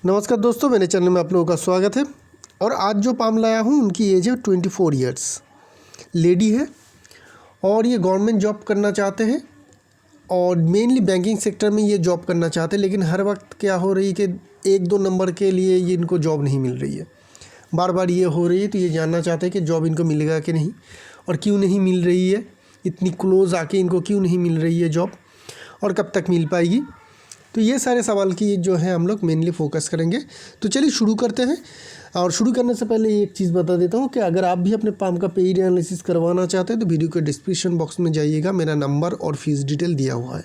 नमस्कार दोस्तों, मेरे चैनल में आप लोगों का स्वागत है। और आज जो पाम लाया हूँ उनकी एज है 24 ईयर्स, लेडी है और ये गवर्नमेंट जॉब करना चाहते हैं और मेनली बैंकिंग सेक्टर में ये जॉब करना चाहते हैं। लेकिन हर वक्त क्या हो रही है कि एक दो नंबर के लिए ये इनको जॉब नहीं मिल रही है, बार बार ये हो रही है। तो ये जानना चाहते हैं कि जॉब इनको मिलेगा कि नहीं और क्यों नहीं मिल रही है, इतनी क्लोज आके इनको क्यों नहीं मिल रही है जॉब और कब तक मिल पाएगी। तो ये सारे सवाल की जो है हम लोग मेनली फोकस करेंगे। तो चलिए शुरू करते हैं। और शुरू करने से पहले एक चीज़ बता देता हूँ कि अगर आप भी अपने पाम का पेड एनालिसिस करवाना चाहते हैं तो वीडियो के डिस्क्रिप्शन बॉक्स में जाइएगा, मेरा नंबर और फीस डिटेल दिया हुआ है।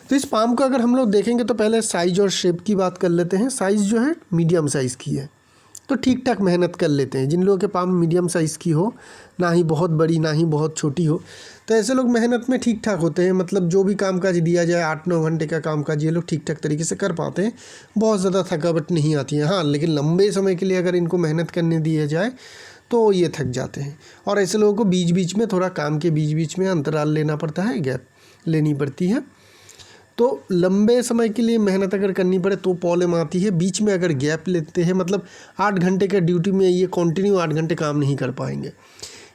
तो इस पाम को अगर हम लोग देखेंगे तो पहले साइज़ और शेप की बात कर लेते हैं। साइज़ जो है मीडियम साइज़ की है, तो ठीक ठाक मेहनत कर लेते हैं। जिन लोगों के पाम मीडियम साइज़ की हो, ना ही बहुत बड़ी ना ही बहुत छोटी हो, तो ऐसे लोग मेहनत में ठीक ठाक होते हैं। मतलब जो भी कामकाज दिया जाए 8-9 घंटे का कामकाज ये लोग ठीक ठाक तरीके से कर पाते हैं, बहुत ज़्यादा थकावट नहीं आती है। हाँ, लेकिन लंबे समय के लिए अगर इनको मेहनत करने दिया जाए तो ये थक जाते हैं। और ऐसे लोगों को बीच बीच में थोड़ा काम के बीच बीच में अंतराल लेना पड़ता है, गैप लेनी पड़ती है। तो लंबे समय के लिए मेहनत अगर करनी पड़े तो प्रॉब्लम आती है। बीच में अगर गैप लेते हैं, मतलब 8 घंटे का ड्यूटी में ये कंटिन्यू 8 घंटे काम नहीं कर पाएंगे।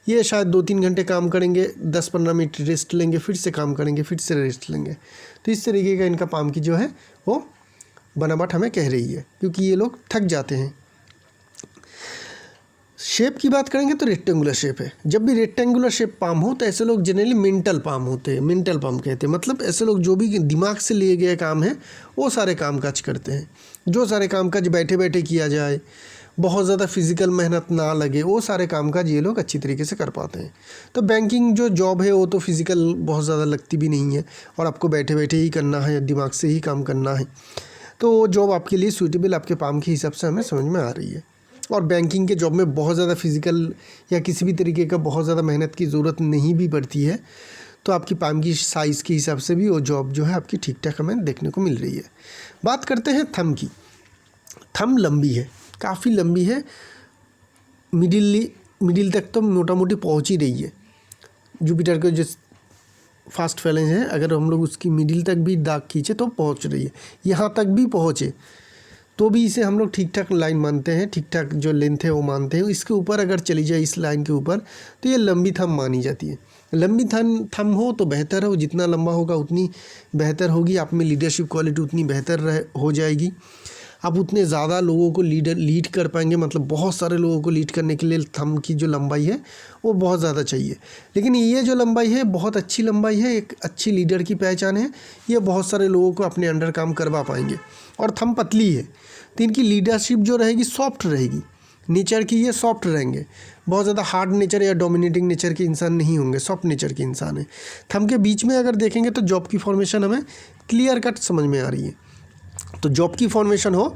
ये शायद 2-3 घंटे काम करेंगे, 10-15 मिनट रेस्ट लेंगे, फिर से काम करेंगे, फिर से रेस्ट लेंगे। तो इस तरीके का इनका पाम की जो है वो बनावट हमें कह रही है, क्योंकि ये लोग थक जाते हैं। शेप की बात करेंगे तो रेक्टेंगुलर शेप है। जब भी रेक्टेंगुलर शेप पाम हो तो ऐसे लोग जनरली मेंटल पाम होते हैं, मेंटल पाम कहते हैं। मतलब ऐसे लोग जो भी दिमाग से लिए गए काम है वो सारे कामकाज करते हैं। जो सारे कामकाज बैठे बैठे किया जाए, बहुत ज़्यादा फिजिकल मेहनत ना लगे, वो सारे कामकाज ये लोग अच्छी तरीके से कर पाते हैं। तो बैंकिंग जो जॉब है वो तो फिजिकल बहुत ज़्यादा लगती भी नहीं है और आपको बैठे बैठे ही करना है, दिमाग से ही काम करना है। तो वो जॉब आपके लिए सूटेबल आपके पाम के हिसाब से हमें समझ में आ रही है। और बैंकिंग के जॉब में बहुत ज़्यादा फिजिकल या किसी भी तरीके का बहुत ज़्यादा मेहनत की ज़रूरत नहीं भी पड़ती है। तो आपकी पाम की साइज़ के हिसाब से भी वो जॉब जो है आपकी ठीक ठाक हमें देखने को मिल रही है। बात करते हैं थंब की। थंब लंबी है, काफ़ी लंबी है, मिडिल तक तो मोटा मोटी पहुँच ही रही है। जुपिटर के जो फास्ट फैलेंज है, अगर हम लोग उसकी मिडिल तक भी दाग खींचे तो पहुँच रही है। यहाँ तक भी पहुँचे तो भी इसे हम लोग ठीक ठाक लाइन मानते हैं, ठीक ठाक जो लेंथ है वो मानते हैं। इसके ऊपर अगर चली जाए इस लाइन के ऊपर तो ये लंबी थंब मानी जाती है। लंबी थंब हो तो बेहतर हो, जितना लंबा होगा उतनी बेहतर होगी, आप में लीडरशिप क्वालिटी उतनी बेहतर हो जाएगी। आप उतने ज़्यादा लोगों को लीड कर पाएंगे। मतलब बहुत सारे लोगों को लीड करने के लिए थंब की जो लंबाई है वो बहुत ज़्यादा चाहिए। लेकिन ये जो लंबाई है बहुत अच्छी लंबाई है, एक अच्छी लीडर की पहचान है। ये बहुत सारे लोगों को अपने अंडर काम करवा पाएंगे। और थंब पतली है तो इनकी लीडरशिप जो रहेगी सॉफ्ट रहेगी। नेचर की ये सॉफ्ट रहेंगे, बहुत ज़्यादा हार्ड नेचर या डोमिनेटिंग नेचर के इंसान नहीं होंगे, सॉफ्ट नेचर के इंसान हैं। थंब के बीच में अगर देखेंगे तो जॉब की फॉर्मेशन हमें क्लियर कट समझ में आ रही है। तो जॉब की फॉर्मेशन हो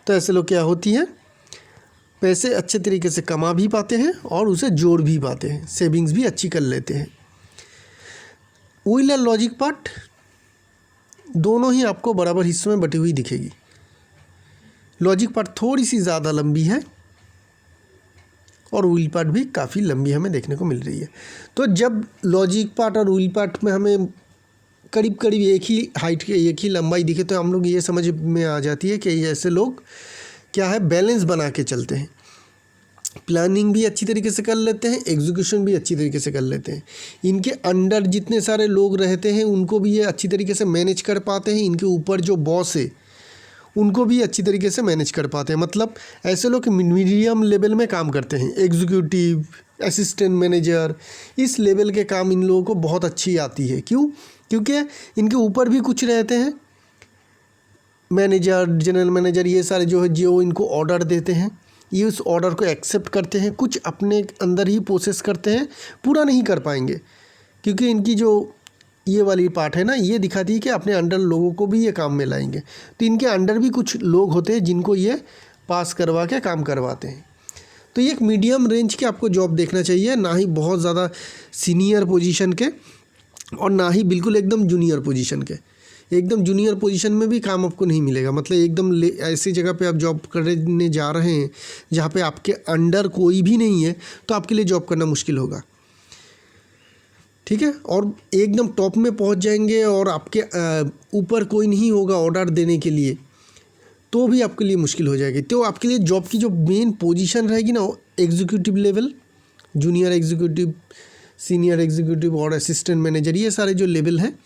तो ऐसे लोग क्या होती है, पैसे अच्छे तरीके से कमा भी पाते हैं और उसे जोड़ भी पाते हैं, सेविंग्स भी अच्छी कर लेते हैं। व्हील और लॉजिक पार्ट दोनों ही आपको बराबर हिस्सों में बटी हुई दिखेगी। लॉजिक पार्ट थोड़ी सी ज़्यादा लंबी है और व्हील पार्ट भी काफ़ी लंबी हमें देखने को मिल रही है। तो जब लॉजिक पार्ट और व्हील पार्ट में हमें करीब करीब एक ही हाइट के, एक ही लंबाई दिखे तो हम लोग ये समझ में आ जाती है कि ऐसे लोग क्या है, बैलेंस बना के चलते हैं। प्लानिंग भी अच्छी तरीके से कर लेते हैं, एग्जीक्यूशन भी अच्छी तरीके से कर लेते हैं। इनके अंडर जितने सारे लोग रहते हैं उनको भी ये अच्छी तरीके से मैनेज कर पाते हैं। इनके ऊपर जो बॉस है उनको भी अच्छी तरीके से मैनेज कर पाते हैं। मतलब ऐसे लोग मीडियम लेवल में काम करते हैं, एग्जीक्यूटिव, असिस्टेंट मैनेजर, इस लेवल के काम इन लोगों को बहुत अच्छी आती है। क्यों? क्योंकि इनके ऊपर भी कुछ रहते हैं, मैनेजर, जनरल मैनेजर, ये सारे जो है जो इनको ऑर्डर देते हैं, ये उस ऑर्डर को एक्सेप्ट करते हैं, कुछ अपने अंदर ही प्रोसेस करते हैं, पूरा नहीं कर पाएंगे। क्योंकि इनकी जो ये वाली पार्ट है ना, ये दिखाती है कि अपने अंडर लोगों को भी ये काम में लाएंगे। तो इनके अंडर भी कुछ लोग होते हैं जिनको ये पास करवा के काम करवाते हैं। तो ये एक मीडियम रेंज के आपको जॉब देखना चाहिए, ना ही बहुत ज़्यादा सीनियर पोजीशन के और ना ही बिल्कुल एकदम जूनियर पोजीशन के। एकदम जूनियर पोजीशन में भी काम आपको नहीं मिलेगा। मतलब एकदम ऐसी जगह पे आप जॉब करने जा रहे हैं जहाँ पे आपके अंडर कोई भी नहीं है तो आपके लिए जॉब करना मुश्किल होगा, ठीक है। और एकदम टॉप में पहुँच जाएंगे और आपके ऊपर कोई नहीं होगा ऑर्डर देने के लिए, तो भी आपके लिए मुश्किल हो जाएगी। तो आपके लिए जॉब की जो मेन पोजीशन रहेगी ना, वो executive level, junior executive, senior executive और असिस्टेंट मैनेजर, ये सारे जो लेवल हैं,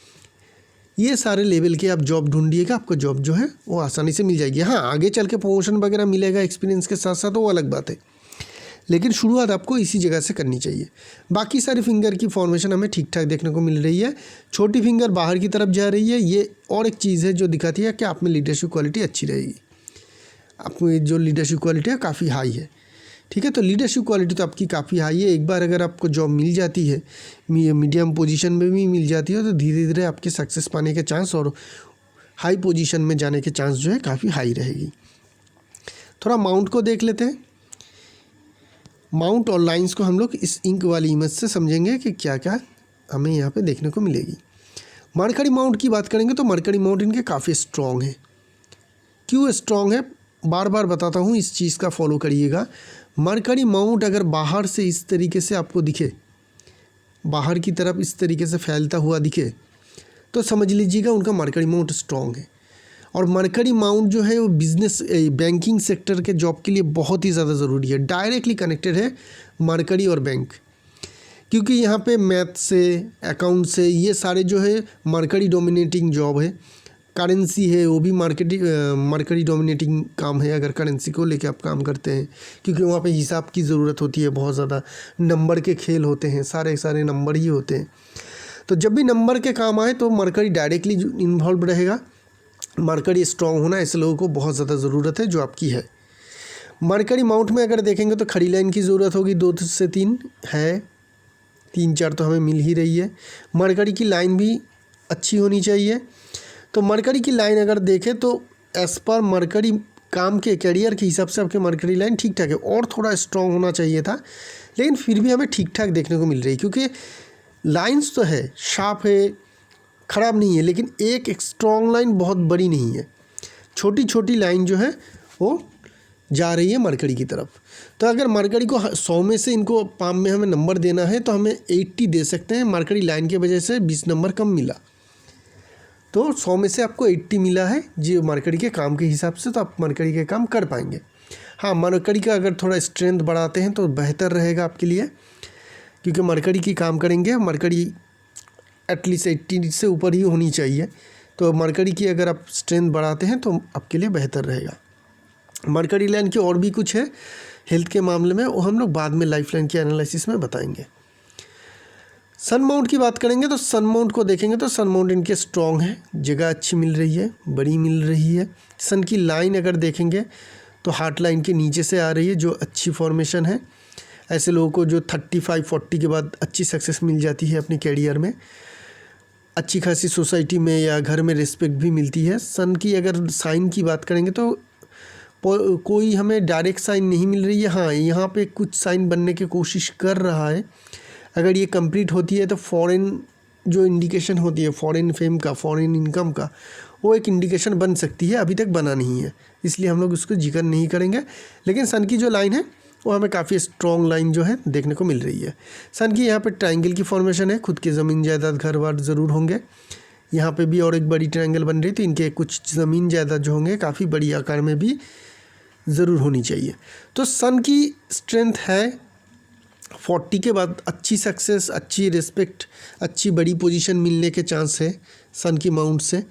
ये सारे लेवल के आप जॉब ढूंढिएगा, आपको जॉब जो है वो आसानी से मिल जाएगी। हाँ, आगे चल के प्रमोशन वगैरह मिलेगा एक्सपीरियंस के साथ साथ, वो अलग बात है, लेकिन शुरुआत आपको इसी जगह से करनी चाहिए। बाकी सारी फिंगर की फॉर्मेशन हमें ठीक ठाक देखने को मिल रही है। छोटी फिंगर बाहर की तरफ जा रही है, ये और एक चीज़ है जो दिखाती है कि आप में लीडरशिप क्वालिटी अच्छी रहेगी। आपकी जो लीडरशिप क्वालिटी है काफ़ी हाई है, ठीक है। तो लीडरशिप क्वालिटी तो आपकी काफ़ी हाई है। एक बार अगर आपको जॉब मिल जाती है, मीडियम पोजीशन में भी मिल जाती है, तो धीरे धीरे आपके सक्सेस पाने के चांस और हाई पोजीशन में जाने के चांस जो है काफ़ी हाई रहेगी। थोड़ा माउंट को देख लेते हैं। माउंट और लाइंस को हम लोग इस इंक वाली इमेज से समझेंगे कि क्या क्या हमें यहाँ पे देखने को मिलेगी। मरकरी माउंट की बात करेंगे तो मरकरी माउंट इनके काफ़ी स्ट्रॉन्ग है। क्यों स्ट्रॉन्ग है, बार बार बताता हूँ, इस चीज़ का फॉलो करिएगा। मरकरी माउंट अगर बाहर से इस तरीके से आपको दिखे, बाहर की तरफ इस तरीके से फैलता हुआ दिखे, तो समझ लीजिएगा उनका मरकरी माउंट स्ट्रॉन्ग है। और मरकरी माउंट जो है वो बिजनेस बैंकिंग सेक्टर के जॉब के लिए बहुत ही ज़्यादा ज़रूरी है। डायरेक्टली कनेक्टेड है मरकरी और बैंक, क्योंकि यहाँ पे मैथ से, अकाउंट से, ये सारे जो है मरकरी डोमिनेटिंग जॉब है। करेंसी है वो भी मरकरी डोमिनेटिंग काम है, अगर करेंसी को लेके आप काम करते हैं, क्योंकि वहाँ पे हिसाब की ज़रूरत होती है बहुत ज़्यादा, नंबर के खेल होते हैं, सारे सारे नंबर ही होते हैं। तो जब भी नंबर के काम आए तो मरकरी डायरेक्टली इन्वॉल्व रहेगा। मरकरी स्ट्रॉन्ग होना ऐसे लोगों को बहुत ज़्यादा ज़रूरत है जो आपकी है। मरकरी माउंट में अगर देखेंगे तो खड़ी लाइन की ज़रूरत होगी, 2 से 3 है, 3-4 तो हमें मिल ही रही है। मरकरी की लाइन भी अच्छी होनी चाहिए। तो मरकरी की लाइन अगर देखें तो एज पर मरकरी काम के कैरियर के हिसाब से आपके मरकरी लाइन ठीक ठाक है, और थोड़ा स्ट्रॉन्ग होना चाहिए था, लेकिन फिर भी हमें ठीक ठाक देखने को मिल रही है, क्योंकि लाइंस तो है, शार्प है, ख़राब नहीं है, लेकिन एक स्ट्रॉन्ग लाइन बहुत बड़ी नहीं है। छोटी छोटी लाइन जो है वो जा रही है मरकरी की तरफ। तो अगर मरकरी को 100 में से इनको पाम में हमें नंबर देना है तो हमें 80 दे सकते हैं। मरकरी लाइन की वजह से 20 नंबर कम मिला, तो 100 में से आपको 80 मिला है जी मरकरी के काम के हिसाब से, तो आप मरकरी के काम कर पाएंगे। हाँ, मरकरी का अगर थोड़ा स्ट्रेंथ बढ़ाते हैं तो बेहतर रहेगा आपके लिए, क्योंकि मरकरी की काम करेंगे, मरकरी एटलीस्ट 80 से ऊपर ही होनी चाहिए। तो मरकरी की अगर आप स्ट्रेंथ बढ़ाते हैं तो आपके लिए बेहतर रहेगा। मरकरी लाइन की और भी कुछ है हेल्थ के मामले में, वो हम लोग बाद में लाइफ लाइन के एनालिसिस में बताएंगे। सन माउंट की बात करेंगे तो सन माउंट को देखेंगे तो सन माउंट इनके स्ट्रॉन्ग है, जगह अच्छी मिल रही है, बड़ी मिल रही है। सन की लाइन अगर देखेंगे तो हार्ट लाइन के नीचे से आ रही है, जो अच्छी फॉर्मेशन है। ऐसे लोगों को जो 35-40 के बाद अच्छी सक्सेस मिल जाती है अपने कैरियर में, अच्छी खासी सोसाइटी में या घर में रिस्पेक्ट भी मिलती है। सन की अगर साइन की बात करेंगे तो कोई हमें डायरेक्ट साइन नहीं मिल रही है। हाँ, यहाँ पे कुछ साइन बनने की कोशिश कर रहा है। अगर ये कंप्लीट होती है तो फॉरेन जो इंडिकेशन होती है, फॉरेन फेम का, फॉरेन इनकम का, वो एक इंडिकेशन बन सकती है, अभी तक बना नहीं है, इसलिए हम लोग उसको जिक्र नहीं करेंगे। लेकिन सन की जो लाइन है वो हमें काफ़ी स्ट्रॉन्ग लाइन जो है देखने को मिल रही है। सन की यहाँ पे ट्रायंगल की फॉर्मेशन है, खुद के ज़मीन जायदाद घर बार ज़रूर होंगे। यहाँ पे भी और एक बड़ी ट्रायंगल बन रही, तो इनके कुछ ज़मीन जायदाद जो होंगे काफ़ी बड़ी आकार में भी ज़रूर होनी चाहिए। तो सन की स्ट्रेंथ है 40 के बाद अच्छी सक्सेस, अच्छी रिस्पेक्ट, अच्छी बड़ी पोजीशन मिलने के चांस है सन की माउंट से।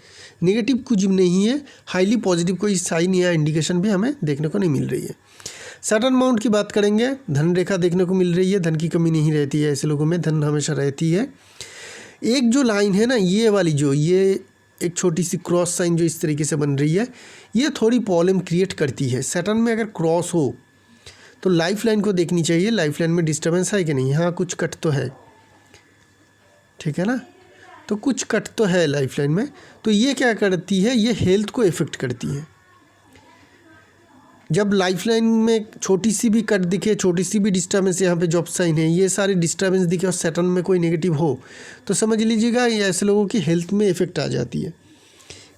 नेगेटिव कुछ नहीं है, हाईली पॉजिटिव कोई साइन या इंडिकेशन भी हमें देखने को नहीं मिल रही है। सैटर्न माउंट की बात करेंगे, धन रेखा देखने को मिल रही है, धन की कमी नहीं रहती है, ऐसे लोगों में धन हमेशा रहती है। एक जो लाइन है ना, ये वाली जो ये एक छोटी सी क्रॉस साइन जो इस तरीके से बन रही है, ये थोड़ी प्रॉब्लम क्रिएट करती है। सैटर्न में अगर क्रॉस हो तो लाइफ लाइन को देखनी चाहिए, लाइफ लाइन में डिस्टर्बेंस है कि नहीं। हाँ, कुछ कट तो है, ठीक है ना, तो कुछ कट तो है लाइफ लाइन में। तो ये क्या करती है, ये हेल्थ को इफ़ेक्ट करती है। जब लाइफ लाइन में छोटी सी भी कट दिखे, छोटी सी भी डिस्टर्बेंस, यहाँ पे जॉब साइन है, ये सारे डिस्टर्बेंस दिखे और सैटर्न में कोई नेगेटिव हो, तो समझ लीजिएगा ये ऐसे लोगों की हेल्थ में इफ़ेक्ट आ जाती है।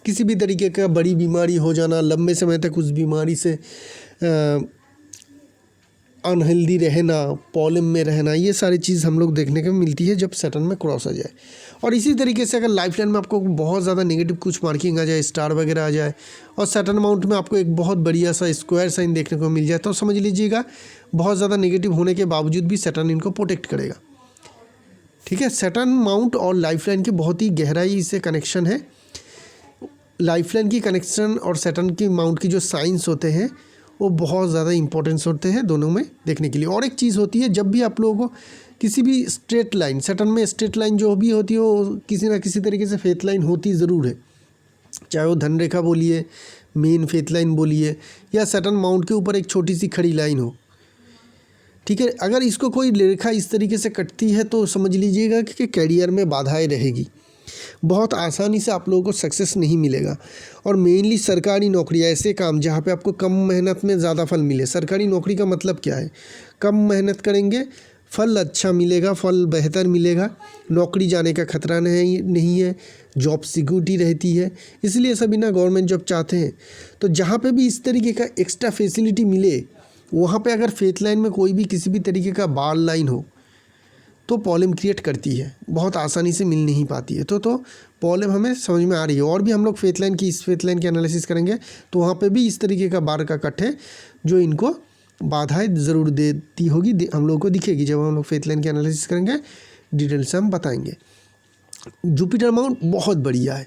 किसी भी तरीके का बड़ी बीमारी हो जाना, लंबे समय तक उस बीमारी से अनहेल्दी रहना, प्रॉब्लम में रहना, ये सारी चीज़ हम लोग देखने को मिलती है जब सैटर्न में क्रॉस आ जाए। और इसी तरीके से अगर लाइफ लाइन में आपको बहुत ज़्यादा नेगेटिव कुछ मार्किंग आ जाए, स्टार वगैरह आ जाए और सैटर्न माउंट में आपको एक बहुत बढ़िया सा स्क्वायर साइन देखने को मिल जाए, तो समझ लीजिएगा बहुत ज़्यादा नेगेटिव होने के बावजूद भी सैटर्न इनको प्रोटेक्ट करेगा। ठीक है, सैटर्न माउंट और लाइफ लाइन की बहुत ही गहराई से कनेक्शन है। लाइफ लाइन की कनेक्शन और सैटर्न की माउंट की जो साइंस होते हैं वो बहुत ज़्यादा इंपॉर्टेंस होते हैं दोनों में देखने के लिए। और एक चीज़ होती है, जब भी आप लोगों को किसी भी स्ट्रेट लाइन, सैटर्न में स्ट्रेट लाइन जो भी होती है वो किसी ना किसी तरीके से फेथ लाइन होती ज़रूर है, चाहे वो धन रेखा बोलिए, मेन फेथ लाइन बोलिए, या सैटर्न माउंट के ऊपर एक छोटी सी खड़ी लाइन हो। ठीक है, अगर इसको कोई रेखा इस तरीके से कटती है तो समझ लीजिएगा कि कैरियर में बाधाएं रहेगी, बहुत आसानी से आप लोगों को सक्सेस नहीं मिलेगा। और मेनली सरकारी नौकरी, ऐसे काम जहाँ पे आपको कम मेहनत में ज़्यादा फल मिले। सरकारी नौकरी का मतलब क्या है? कम मेहनत करेंगे, फल अच्छा मिलेगा, फल बेहतर मिलेगा, नौकरी जाने का खतरा नहीं है, जॉब सिक्योरिटी रहती है। इसलिए सभी ना गवर्नमेंट जॉब चाहते हैं। तो जहाँ पे भी इस तरीके का एक्स्ट्रा फैसिलिटी मिले, वहाँ पे अगर फेथ लाइन में कोई भी किसी भी तरीके का बार लाइन हो तो प्रॉब्लम क्रिएट करती है, बहुत आसानी से मिल नहीं पाती है। तो प्रॉब्लम हमें समझ में आ रही है। और भी हम लोग फेथ लाइन की, इस फेथ लाइन की एनालिसिस करेंगे तो वहाँ पे भी इस तरीके का बार का कट है जो इनको बाधाएं ज़रूर देती होगी, हम लोगों को दिखेगी। जब हम लोग फेथ लाइन की एनालिसिस करेंगे डिटेल से हम बताएंगे। जुपिटर माउंट बहुत बढ़िया है।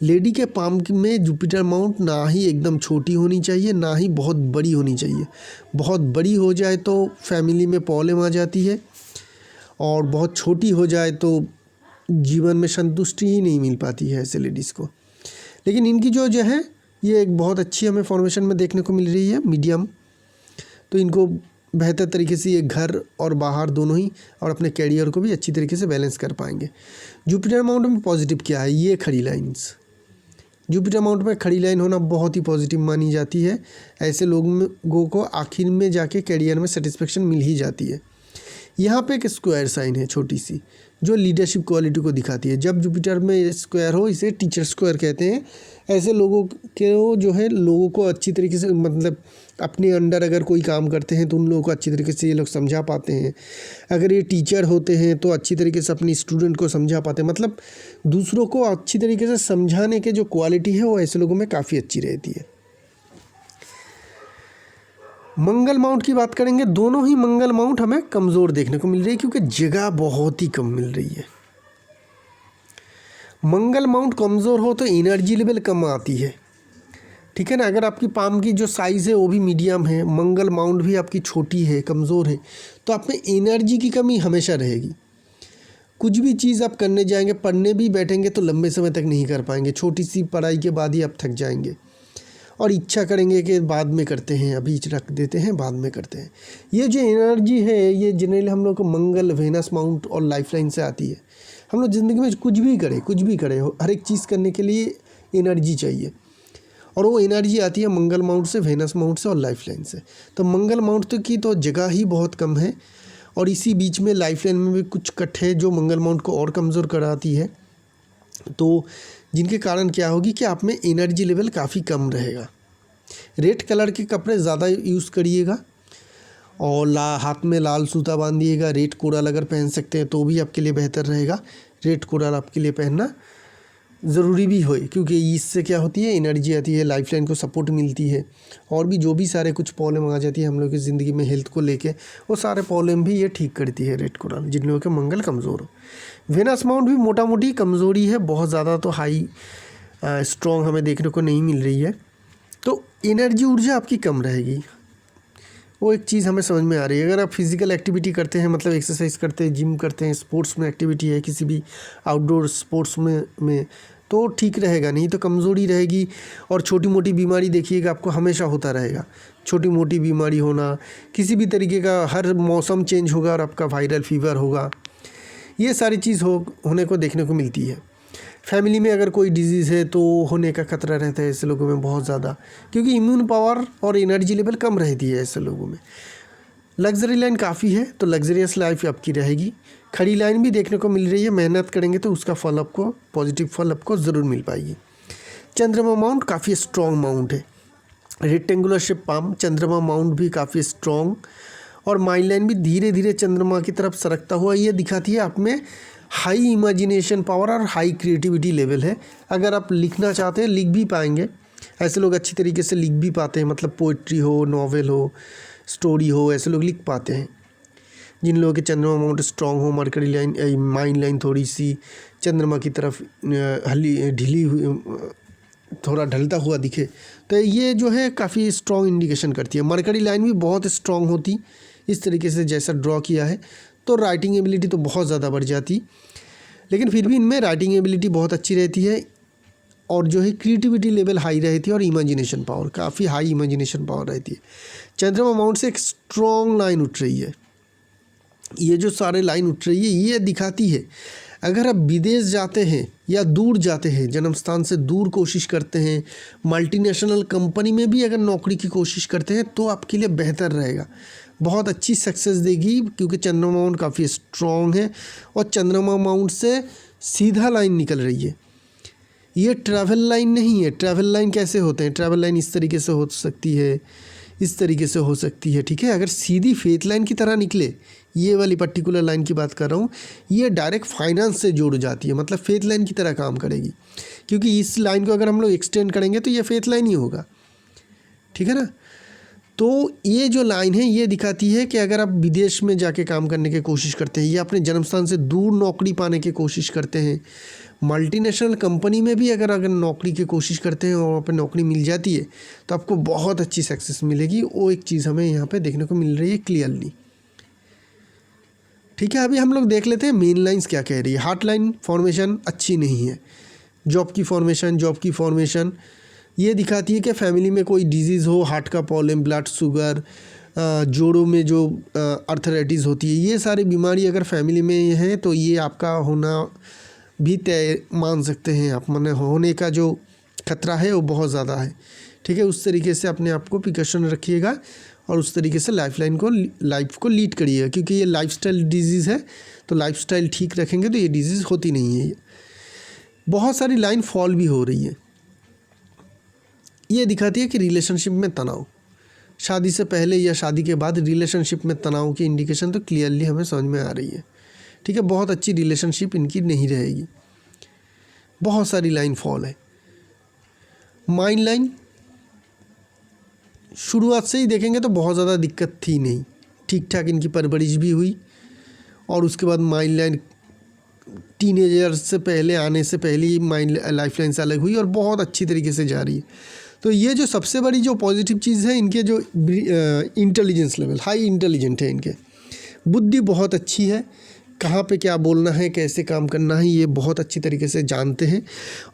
लेडी के पाम में जुपिटर माउंट ना ही एकदम छोटी होनी चाहिए, ना ही बहुत बड़ी होनी चाहिए। बहुत बड़ी हो जाए तो फैमिली में प्रॉब्लम आ जाती है, और बहुत छोटी हो जाए तो जीवन में संतुष्टि ही नहीं मिल पाती है ऐसे लेडीज़ को। लेकिन इनकी जो है ये एक बहुत अच्छी हमें फॉर्मेशन में देखने को मिल रही है, मीडियम। तो इनको बेहतर तरीके से ये घर और बाहर दोनों ही और अपने कैरियर को भी अच्छी तरीके से बैलेंस कर पाएंगे। जुपिटर माउंट में पॉजिटिव क्या है? ये खड़ी लाइन्स। जुपिटर माउंट में खड़ी लाइन होना बहुत ही पॉजिटिव मानी जाती है। ऐसे लोगों को आखिर में जाके कैरियर में सेटिस्फेक्शन मिल ही जाती है। यहाँ पे एक स्क्वायर साइन है छोटी सी, जो लीडरशिप क्वालिटी को दिखाती है। जब जुपिटर में स्क्वायर हो, इसे टीचर स्क्वायर कहते हैं। ऐसे लोगों के जो है लोगों को अच्छी तरीके से, मतलब अपने अंडर अगर कोई काम करते हैं तो उन लोगों को अच्छी तरीके से ये लोग समझा पाते हैं। अगर ये टीचर होते हैं तो अच्छी तरीके से अपनी स्टूडेंट को समझा पाते हैं। मतलब दूसरों को अच्छी तरीके से समझाने के जो क्वालिटी है वो ऐसे लोगों में काफ़ी अच्छी रहती है। मंगल माउंट की बात करेंगे, दोनों ही मंगल माउंट हमें कमज़ोर देखने को मिल रही है क्योंकि जगह बहुत ही कम मिल रही है। मंगल माउंट कमज़ोर हो तो एनर्जी लेवल कम आती है। ठीक है ना, अगर आपकी पाम की जो साइज़ है वो भी मीडियम है, मंगल माउंट भी आपकी छोटी है, कमज़ोर है, तो आप में एनर्जी की कमी हमेशा रहेगी। कुछ भी चीज़ आप करने जाएंगे, पढ़ने भी बैठेंगे तो लंबे समय तक नहीं कर पाएंगे। छोटी सी पढ़ाई के बाद ही आप थक जाएंगे और इच्छा करेंगे कि बाद में करते हैं, अभी रख देते हैं, बाद में करते हैं। ये जो एनर्जी है ये जनरली हम लोग को मंगल, वेनस माउंट और लाइफ लाइन से आती है। हम लोग ज़िंदगी में कुछ भी करें, हर एक चीज़ करने के लिए एनर्जी चाहिए, और वो एनर्जी आती है मंगल माउंट से, वेनस माउंट से और लाइफ लाइन से। तो मंगल माउंट की तो जगह ही बहुत कम है, और इसी बीच में लाइफ लाइन में भी कुछ कट है जो मंगल माउंट को और कमज़ोर कराती है। तो जिनके कारण क्या होगी कि आप में एनर्जी लेवल काफ़ी कम रहेगा। रेड कलर के कपड़े ज़्यादा यूज़ करिएगा, और हाथ में लाल सूता बांधिएगा। रेड कोरल अगर पहन सकते हैं तो भी आपके लिए बेहतर रहेगा। रेड कोरल आपके लिए पहनना ज़रूरी भी हो, क्योंकि इससे क्या होती है, एनर्जी आती है, लाइफ लाइन को सपोर्ट मिलती है, और भी जो भी सारे कुछ प्रॉब्लम आ जाती है हम लोग की ज़िंदगी में हेल्थ को लेके, वो सारे प्रॉब्लम भी ये ठीक करती है रेड कोरल, जिन लोगों के मंगल कमज़ोर हो। वेनस माउंट भी मोटा मोटी कमज़ोरी है, बहुत ज़्यादा तो हाई स्ट्रॉन्ग हमें देखने को नहीं मिल रही है। तो एनर्जी ऊर्जा आपकी कम रहेगी, वो एक चीज़ हमें समझ में आ रही है। अगर आप फिज़िकल एक्टिविटी करते हैं, मतलब एक्सरसाइज करते हैं, जिम करते हैं, स्पोर्ट्स में एक्टिविटी है, किसी भी आउटडोर स्पोर्ट्स में तो ठीक रहेगा, नहीं तो कमज़ोरी रहेगी। और छोटी मोटी बीमारी देखिएगा आपको हमेशा होता रहेगा, छोटी मोटी बीमारी होना, किसी भी तरीके का, हर मौसम चेंज होगा और आपका वायरल फीवर होगा, ये सारी चीज़ होने को देखने को मिलती है। फैमिली में अगर कोई डिजीज़ है तो होने का खतरा रहता है ऐसे लोगों में बहुत ज़्यादा, क्योंकि इम्यून पावर और एनर्जी लेवल कम रहती है ऐसे लोगों में। लग्जरी लाइन काफ़ी है तो लग्जरियस लाइफ आपकी रहेगी। खड़ी लाइन भी देखने को मिल रही है, मेहनत करेंगे तो उसका फल आपको, पॉजिटिव फल आपको ज़रूर मिल पाएगी। चंद्रमा माउंट काफ़ी स्ट्रॉन्ग माउंट है, रेक्टेंगुलर शेप पाम। चंद्रमा माउंट भी काफ़ी स्ट्रॉन्ग और माइंड लाइन भी धीरे धीरे चंद्रमा की तरफ सरकता हुआ ये दिखाती है आप में हाई इमेजिनेशन पावर और हाई क्रिएटिविटी लेवल है। अगर आप लिखना चाहते हैं लिख भी पाएंगे, ऐसे लोग अच्छी तरीके से लिख भी पाते हैं, मतलब पोइट्री हो, नॉवेल हो, स्टोरी हो, ऐसे लोग लिख पाते हैं। जिन लोगों के चंद्रमा माउंट स्ट्रांग हो, मरकरी लाइन माइंड लाइन थोड़ी सी चंद्रमा की तरफ ढीली हुई, थोड़ा ढलता हुआ दिखे, तो ये जो है काफ़ी स्ट्रॉन्ग इंडिकेशन करती है। मरकरी लाइन भी बहुत स्ट्रॉन्ग होती इस तरीके से जैसा ड्रॉ किया है, तो राइटिंग एबिलिटी तो बहुत ज़्यादा बढ़ जाती, लेकिन फिर भी इनमें राइटिंग एबिलिटी बहुत अच्छी रहती है और जो है क्रिएटिविटी लेवल हाई रहती है और इमेजिनेशन पावर, काफ़ी हाई इमेजिनेशन पावर रहती है। चंद्रमा माउंट से एक स्ट्रॉन्ग लाइन उठ रही है, ये जो सारे लाइन उठ रही है ये दिखाती है अगर आप विदेश जाते हैं या दूर जाते हैं, जन्म स्थान से दूर कोशिश करते हैं, मल्टीनेशनल कंपनी में भी अगर नौकरी की कोशिश करते हैं तो आपके लिए बेहतर रहेगा, बहुत अच्छी सक्सेस देगी, क्योंकि चंद्रमा माउंट काफ़ी स्ट्रॉन्ग है और चंद्रमा माउंट से सीधा लाइन निकल रही है। ये ट्रैवल लाइन नहीं है। ट्रैवल लाइन कैसे होते हैं? ट्रैवल लाइन इस तरीके से हो सकती है, इस तरीके से हो सकती है, ठीक है। अगर सीधी फेथ लाइन की तरह निकले, ये वाली पर्टिकुलर लाइन की बात कर रहा हूँ, ये डायरेक्ट फाइनेंस से जुड़ जाती है, मतलब फेथ लाइन की तरह काम करेगी, क्योंकि इस लाइन को अगर हम लोग एक्सटेंड करेंगे तो ये फेथ लाइन ही होगा, ठीक है ना। तो ये जो लाइन है ये दिखाती है कि अगर आप विदेश में जाके काम करने की कोशिश करते हैं या अपने जन्मस्थान से दूर नौकरी पाने की कोशिश करते हैं, मल्टीनेशनल कंपनी में भी अगर नौकरी की कोशिश करते हैं और वहाँ पर नौकरी मिल जाती है तो आपको बहुत अच्छी सक्सेस मिलेगी। वो एक चीज़ हमें यहाँ पे देखने को मिल रही है क्लियरली, ठीक है। अभी हम लोग देख लेते हैं मेन लाइंस क्या कह रही है। हार्ट लाइन फॉर्मेशन अच्छी नहीं है। जॉब की फॉर्मेशन ये दिखाती है कि फैमिली में कोई डिजीज़ हो, हार्ट का प्रॉब्लम, ब्लड शुगर, जोड़ों में जो आर्थराइटिस होती है, ये सारी बीमारी अगर फैमिली में है तो ये आपका होना भी तय मान सकते हैं आप, माने होने का जो खतरा है वो बहुत ज़्यादा है, ठीक है। उस तरीके से अपने आप को प्रिकॉशन रखिएगा और उस तरीके से लाइफ को लीड करिएगा, क्योंकि ये लाइफस्टाइल डिजीज़ है, तो लाइफस्टाइल ठीक रखेंगे तो ये डिजीज़ होती नहीं है। बहुत सारी लाइन फॉल भी हो रही है, ये दिखाती है कि रिलेशनशिप में तनाव, शादी से पहले या शादी के बाद रिलेशनशिप में तनाव की इंडिकेशन तो क्लियरली हमें समझ में आ रही है, ठीक है। बहुत अच्छी रिलेशनशिप इनकी नहीं रहेगी, बहुत सारी लाइन फॉल है। माइंड लाइन शुरुआत से ही देखेंगे तो बहुत ज़्यादा दिक्कत थी नहीं, ठीक ठाक इनकी परवरिश भी हुई, और उसके बाद माइंड लाइन टीनेजर से पहले आने से पहले ही माइंड लाइफ लाइन से अलग हुई और बहुत अच्छी तरीके से जा रही है। तो ये जो सबसे बड़ी जो पॉजिटिव चीज़ है, इनके जो इंटेलिजेंस लेवल हाई इंटेलिजेंट है, इनके बुद्धि बहुत अच्छी है, कहाँ पे क्या बोलना है, कैसे काम करना है, ये बहुत अच्छी तरीके से जानते हैं,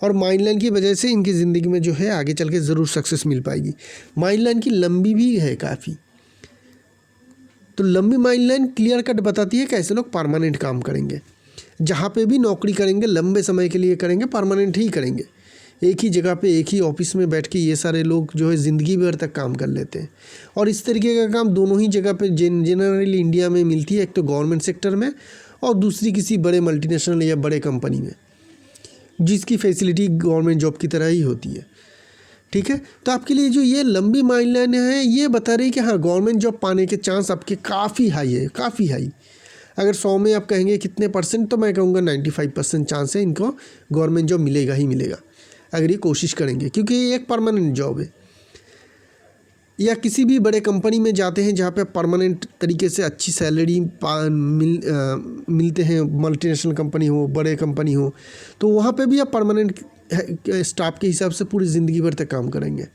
और माइंड लाइन की वजह से इनकी ज़िंदगी में जो है आगे चल के ज़रूर सक्सेस मिल पाएगी। माइंड लाइन की लंबी भी है काफ़ी, तो लंबी माइंड लाइन क्लियर कट बताती है कैसे लोग परमानेंट काम करेंगे, जहाँ पे भी नौकरी करेंगे लंबे समय के लिए करेंगे, परमानेंट ही करेंगे। एक ही जगह पे एक ही ऑफिस में बैठ के ये सारे लोग जो है ज़िंदगी भर तक काम कर लेते हैं, और इस तरीके का काम दोनों ही जगह पे जनरली इंडिया में मिलती है, एक तो गवर्नमेंट सेक्टर में और दूसरी किसी बड़े मल्टीनेशनल या बड़े कंपनी में, जिसकी फैसिलिटी गवर्नमेंट जॉब की तरह ही होती है, ठीक है। तो आपके लिए जो ये लंबी माइंड लाइन है ये बता रही है कि हाँ, गवर्नमेंट जॉब पाने के चांस आपके काफ़ी हाई है, काफ़ी हाई। अगर 100 में आप कहेंगे कितने परसेंट, तो मैं कहूँगा 95% चांस है इनको गवर्नमेंट जॉब मिलेगा ही मिलेगा, अगर ये कोशिश करेंगे, क्योंकि ये एक परमानेंट जॉब है। या किसी भी बड़े कंपनी में जाते हैं जहाँ पे परमानेंट तरीके से अच्छी सैलरी मिलते हैं, मल्टीनेशनल कंपनी हो, बड़े कंपनी हो, तो वहाँ पे भी आप परमानेंट स्टाफ के हिसाब से पूरी ज़िंदगी भर तक काम करेंगे,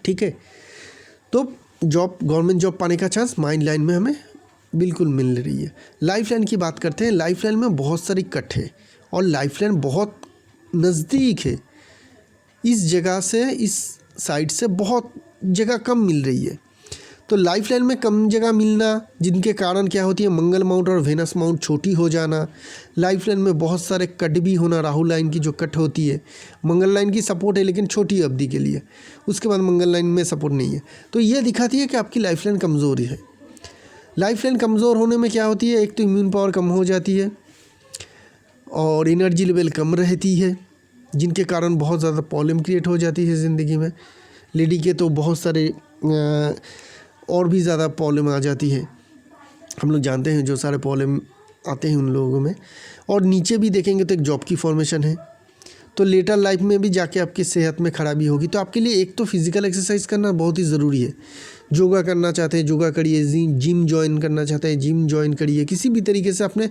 ठीक है। तो जॉब, गवर्नमेंट जॉब पाने का चांस माइंड लाइन में हमें बिल्कुल मिल रही है। लाइफ लाइन की बात करते हैं। लाइफ लाइन में बहुत सारी कट है और लाइफ लाइन बहुत नज़दीक है, इस जगह से इस साइड से बहुत जगह कम मिल रही है। तो लाइफ लाइन में कम जगह मिलना, जिनके कारण क्या होती है, मंगल माउंट और वेनस माउंट छोटी हो जाना, लाइफ लाइन में बहुत सारे कट भी होना, राहु लाइन की जो कट होती है, मंगल लाइन की सपोर्ट है लेकिन छोटी अवधि के लिए, उसके बाद मंगल लाइन में सपोर्ट नहीं है, तो ये दिखाती है कि आपकी लाइफ लाइन कमज़ोर है। लाइफ लाइन कमज़ोर होने में क्या होती है, एक तो इम्यून पावर कम हो जाती है और एनर्जी लेवल कम रहती है, जिनके कारण बहुत ज़्यादा प्रॉब्लम क्रिएट हो जाती है ज़िंदगी में। लेडी के तो बहुत सारे और भी ज़्यादा प्रॉब्लम आ जाती है। हम लोग जानते हैं जो सारे प्रॉब्लम आते हैं उन लोगों में। और नीचे भी देखेंगे तो एक जॉब की फॉर्मेशन है, तो लेटर लाइफ में भी जाके आपकी सेहत में खराबी होगी। तो आपके लिए एक तो फिज़िकल एक्सरसाइज करना बहुत ही ज़रूरी है। योगा करना चाहते हैं योगा करिए, जिम ज्वाइन करना चाहते हैं जिम ज्वाइन करिए। किसी भी तरीके से अपने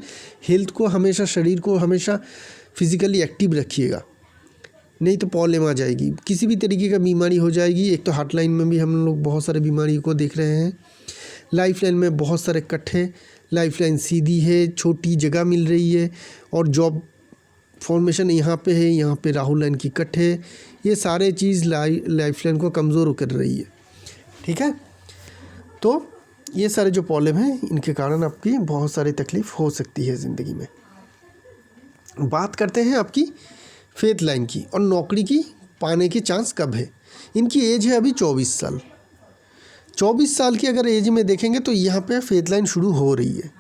हेल्थ को हमेशा, शरीर को हमेशा फिज़िकली एक्टिव रखिएगा, नहीं तो प्रॉब्लम आ जाएगी, किसी भी तरीके का बीमारी हो जाएगी। एक तो हार्ट लाइन में भी हम लोग बहुत सारे बीमारी को देख रहे हैं। लाइफ लाइन में बहुत सारे कट है, लाइफ लाइन सीधी है, छोटी जगह मिल रही है, और जॉब फॉर्मेशन यहाँ पे है, यहाँ पे राहुल लाइन की कट है। ये सारे चीज़ लाइफ लाइन को कमज़ोर कर रही है। ठीक है, तो ये सारे जो प्रॉब्लम हैं इनके कारण आपकी बहुत सारी तकलीफ़ हो सकती है ज़िंदगी में। बात करते हैं आपकी फेथ लाइन की और नौकरी की पाने के चांस कब है। इनकी एज है अभी 24 साल। 24 साल की अगर एज में देखेंगे तो यहाँ पे फेथ लाइन शुरू हो रही है,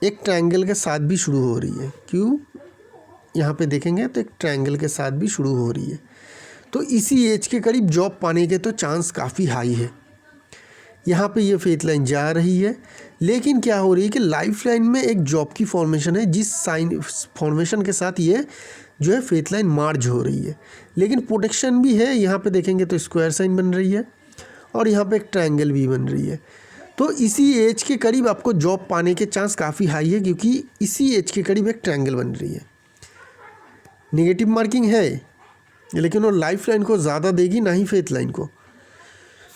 एक ट्रायंगल के साथ भी शुरू हो रही है। क्यों, यहाँ पे देखेंगे तो एक ट्रायंगल के साथ भी शुरू हो रही है। तो इसी एज के करीब जॉब पाने के तो चांस काफ़ी हाई है। यहाँ पे ये फेथ लाइन जा रही है, लेकिन क्या हो रही है कि लाइफ लाइन में एक जॉब की फॉर्मेशन है, जिस साइन फॉर्मेशन के साथ ये जो है फेथ लाइन मार्ज हो रही है। लेकिन प्रोटेक्शन भी है, यहाँ पे देखेंगे तो स्क्वायर साइन बन रही है और यहाँ पे एक ट्रायंगल भी बन रही है। तो इसी एज के करीब आपको जॉब पाने के चांस काफ़ी हाई है, क्योंकि इसी एज के करीब एक ट्रायंगल बन रही है। नेगेटिव मार्किंग है, लेकिन वो लाइफ लाइन को ज़्यादा देगी, ना ही फेथ लाइन को।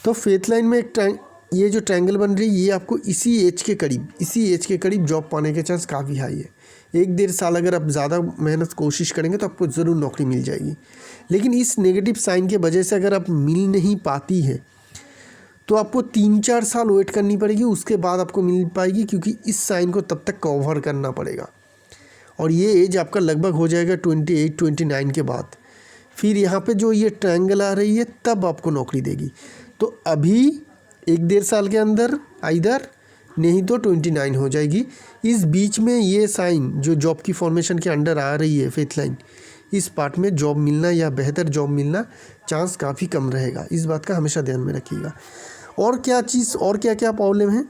तो फेथ लाइन में एक ये जो ट्रायंगल बन रही है, ये आपको इसी एज के करीब जॉब पाने के चांस काफ़ी हाई है। 1-1.5 साल अगर आप ज़्यादा मेहनत कोशिश करेंगे तो आपको ज़रूर नौकरी मिल जाएगी। लेकिन इस नेगेटिव साइन के वजह से अगर आप मिल नहीं पाती है तो आपको 3-4 साल वेट करनी पड़ेगी, उसके बाद आपको मिल पाएगी, क्योंकि इस साइन को तब तक कवर करना पड़ेगा। और ये एज आपका लगभग हो जाएगा 28-29 के बाद। फिर यहाँ पे जो ये ट्रायंगल आ रही है तब आपको नौकरी देगी। तो अभी 1-1.5 साल के अंदर आइदर, नहीं तो 29 हो जाएगी। इस बीच में ये साइन जो जॉब की फॉर्मेशन के अंडर आ रही है फेथ लाइन, इस पार्ट में जॉब मिलना या बेहतर जॉब मिलना चांस काफ़ी कम रहेगा। इस बात का हमेशा ध्यान में रखिएगा। और क्या चीज़, और क्या क्या प्रॉब्लम है,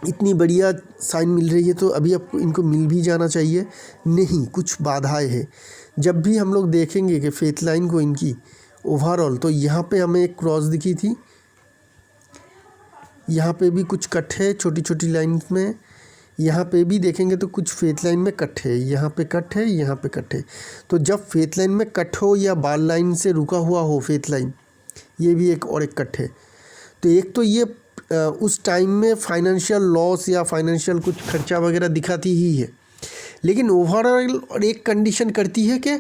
इतनी बढ़िया साइन मिल रही है तो अभी आपको इनको मिल भी जाना चाहिए? नहीं, कुछ बाधाएं हैं। जब भी हम लोग देखेंगे कि फेथ लाइन को इनकी ओवरऑल, तो यहाँ पे हमें एक क्रॉस दिखी थी, यहाँ पे भी कुछ कट है छोटी छोटी लाइन में, यहाँ पे भी देखेंगे तो कुछ फेथ लाइन में कट है, यहाँ पे कट है, यहाँ पे कट है। तो जब फेथ लाइन में कट हो या बाल लाइन से रुका हुआ हो फेथ लाइन, ये भी एक और एक कट है। तो एक तो ये उस टाइम में फाइनेंशियल लॉस या फाइनेंशियल कुछ खर्चा वगैरह दिखाती ही है, लेकिन ओवरऑल एक कंडीशन करती है कि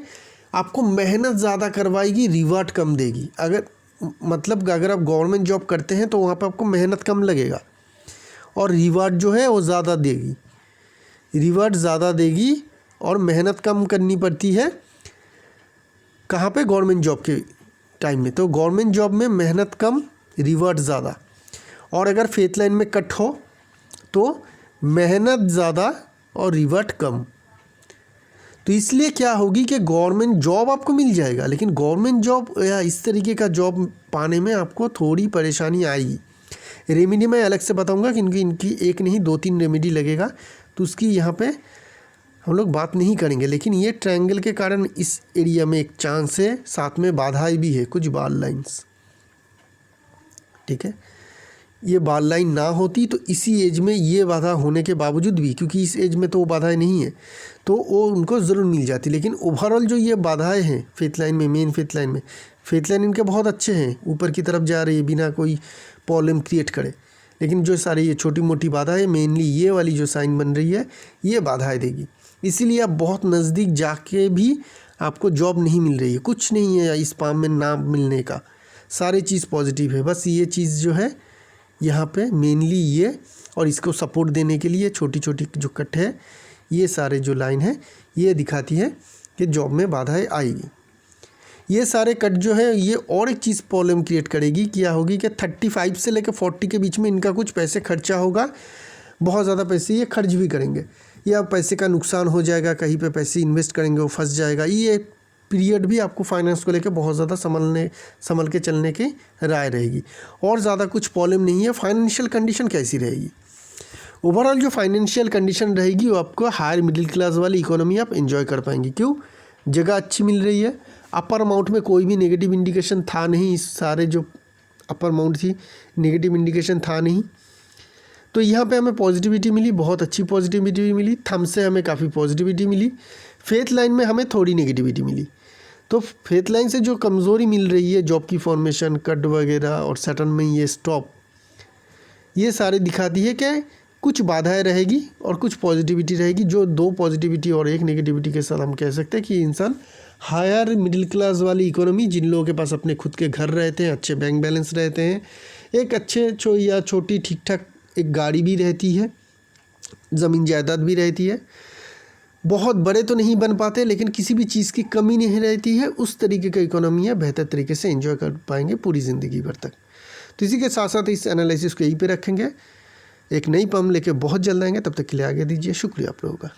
आपको मेहनत ज़्यादा करवाएगी, रिवार्ड कम देगी। अगर अगर आप गवर्नमेंट जॉब करते हैं तो वहाँ पे आपको मेहनत कम लगेगा और रिवार्ड जो है वो ज़्यादा देगी। रिवार्ड ज़्यादा देगी और मेहनत कम करनी पड़ती है। कहाँ पे? गवर्नमेंट जॉब के टाइम में। तो गवर्नमेंट जॉब में मेहनत कम, रिवार्ड ज़्यादा। और अगर फेथ लाइन में कट हो तो मेहनत ज़्यादा और रिवार्ड कम। तो इसलिए क्या होगी कि गवर्नमेंट जॉब आपको मिल जाएगा, लेकिन गवर्नमेंट जॉब या इस तरीके का जॉब पाने में आपको थोड़ी परेशानी आएगी। रेमेडी मैं अलग से बताऊंगा कि इनकी एक नहीं 2-3 रेमेडी लगेगा, तो उसकी यहाँ पे हम लोग बात नहीं करेंगे। लेकिन ये ट्रायंगल के कारण इस एरिया में एक चांस है, साथ में बाधाएं भी है, कुछ बाल लाइन्स। ठीक है, ये बाल लाइन ना होती तो इसी एज में ये बाधा होने के बावजूद भी, क्योंकि इस एज में तो वो बाधाएं नहीं है, तो वो उनको ज़रूर मिल जाती। लेकिन ओवरऑल जो ये बाधाएं हैं फेथ लाइन में, मेन फेथ लाइन में, फेथ लाइन इनके बहुत अच्छे हैं, ऊपर की तरफ जा रही है बिना कोई प्रॉब्लम क्रिएट करे। लेकिन जो सारी ये छोटी मोटी बाधाएं, मेनली ये वाली जो साइन बन रही है, ये बाधाएं देगी। इसीलिए आप बहुत नज़दीक जाके भी आपको जॉब नहीं मिल रही है। कुछ नहीं है इस पाम में ना मिलने का, सारी चीज़ पॉजिटिव है। बस ये चीज़ जो है यहाँ पे मेनली ये, और इसको सपोर्ट देने के लिए छोटी छोटी जो कट है, ये सारे जो लाइन है, ये दिखाती है कि जॉब में बाधाएं आएगी। ये सारे कट जो है ये और एक चीज़ प्रॉब्लम क्रिएट करेगी। क्या होगी कि 35 से लेकर 40 के बीच में इनका कुछ पैसे खर्चा होगा, बहुत ज़्यादा पैसे ये खर्च भी करेंगे, या पैसे का नुकसान हो जाएगा, कहीं पे पैसे इन्वेस्ट करेंगे वो फंस जाएगा। ये पीरियड भी आपको फाइनेंस को लेकर बहुत ज़्यादा संभल के चलने की राय रहेगी। और ज़्यादा कुछ प्रॉब्लम नहीं है। फाइनेंशियल कंडीशन कैसी रहेगी? ओवरऑल जो फाइनेंशियल कंडीशन रहेगी वो आपको हायर मिडिल क्लास वाली इकोनॉमी आप एंजॉय कर पाएंगे। क्यों? जगह अच्छी मिल रही है। अपर अमाउंट में कोई भी नेगेटिव इंडिकेशन था नहीं, इस सारे जो अपर अमाउंट थी नेगेटिव इंडिकेशन था नहीं। तो यहाँ पे हमें पॉजिटिविटी मिली, बहुत अच्छी पॉजिटिविटी मिली। थंब से हमें काफ़ी पॉजिटिविटी मिली। फेथ लाइन में हमें थोड़ी नेगेटिविटी मिली। तो फेथ लाइन से जो कमज़ोरी मिल रही है, जॉब की फॉर्मेशन, कट वगैरह और सैटर्न में ये स्टॉप, ये सारे दिखाती है कि कुछ बाधाएं रहेगी और कुछ पॉजिटिविटी रहेगी। जो 2 पॉजिटिविटी और 1 नेगेटिविटी के साथ हम कह सकते हैं कि इंसान हायर मिडिल क्लास वाली इकोनॉमी, जिन लोगों के पास अपने खुद के घर रहते हैं, अच्छे बैंक बैलेंस रहते हैं, एक अच्छे या छोटी ठीक ठाक एक गाड़ी भी रहती है, ज़मीन जायदाद भी रहती है, बहुत बड़े तो नहीं बन पाते लेकिन किसी भी चीज़ की कमी नहीं रहती है, उस तरीके का इकोनॉमी है, बेहतर तरीके से एंजॉय कर पाएंगे पूरी ज़िंदगी भर तक। तो इसी के साथ साथ इस एनालिसिस को यहीं पे रखेंगे। एक नई पम लेके बहुत जल्द आएंगे, तब तक के लिए आगे दीजिए। शुक्रिया आप लोगों का।